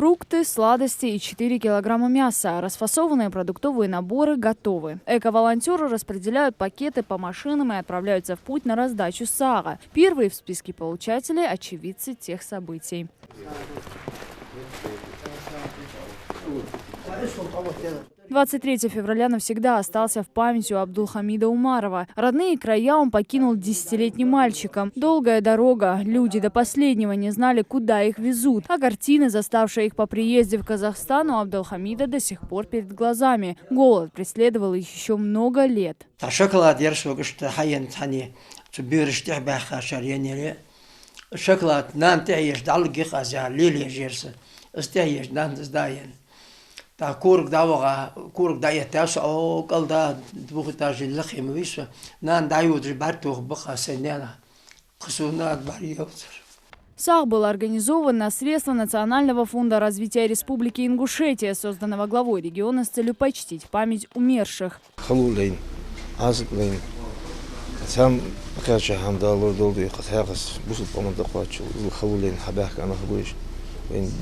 Фрукты, сладости и 4 килограмма мяса. Расфасованные продуктовые наборы готовы. Эко-волонтеры распределяют пакеты по машинам и отправляются в путь на раздачу сара. Первые в списке получателей – очевидцы тех событий. 23 февраля навсегда остался в памяти у Абдулхамида Умарова. Родные края он покинул 10-летним мальчиком. Долгая дорога. Люди до последнего не знали, куда их везут. А картины, заставшие их по приезде в Казахстан, у Абдулхамида до сих пор перед глазами. Голод преследовал их еще много лет. Шоколад تا كورك داوغا كورك داية تاسع أو قل دا تبوخ تاج اللخي مويسوا نان دايو دربارتو بقى سنانا قصونا барьёвцер. Сар был организован на средства Национального фонда развития Республики Ингушетия, созданного главой региона с целью почтить память умерших.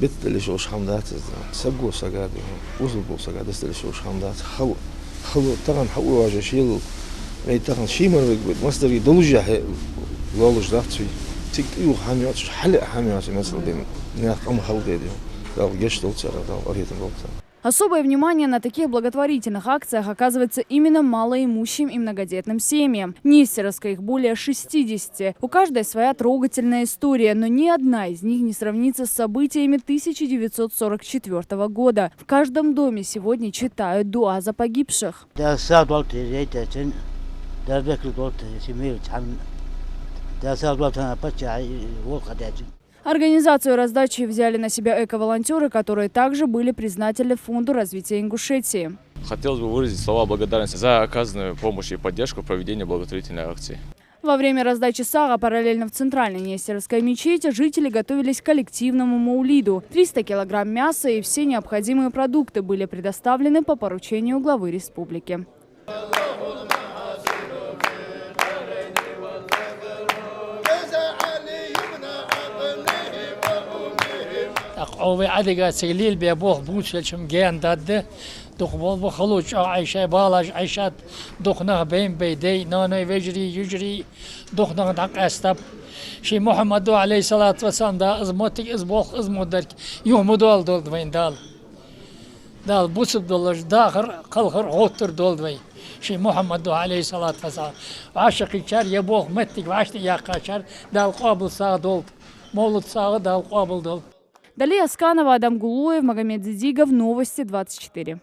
بيت اللي شوش حمدات سبقوا سجاد وصل بو سجاد اللي شوش حمدات خلو طبعا حقول واجه شيل طبعا شيء ما مصدر يدلجه لولج داتي تيجي حاميات حلق حاميات مثلا بين ناقم خلق دي لو جشت وتصير أريد الوقت. Особое внимание на таких благотворительных акциях оказывается именно малоимущим и многодетным семьям. В Нестеровской их более 60. У каждой своя трогательная история, но ни одна из них не сравнится с событиями 1944 года. В каждом доме сегодня читают дуа за погибших. Организацию раздачи взяли на себя эко-волонтеры, которые также были признательны Фонду развития Ингушетии. Хотелось бы выразить слова благодарности за оказанную помощь и поддержку в проведении благотворительной акции. Во время раздачи сара параллельно в центральной Нестеровской мечети жители готовились к коллективному маулиду. 300 килограмм мяса и все необходимые продукты были предоставлены по поручению главы республики. أو عدقة سجليل بيبوه بوسلشم جان داده دخول بخلوش عايشة بالاج عايشات دخنه بين بيدي ناني يجري دخنه دق استب شي محمد عليه الصلاة والسلام دا ازموتك ازبوخ ازمودرك يوم دول دوين دال بوسب دولج داخر قلخر غوتر دوين شي محمد عليه الصلاة والسلام عاشق شار يبوخ متك وعشت يا قاشر دال قابل ساغ دول مولد ساغ دال قابل دول. Далее Асканова, Адам Гулуев, Магомед Зидигов, Новости 24.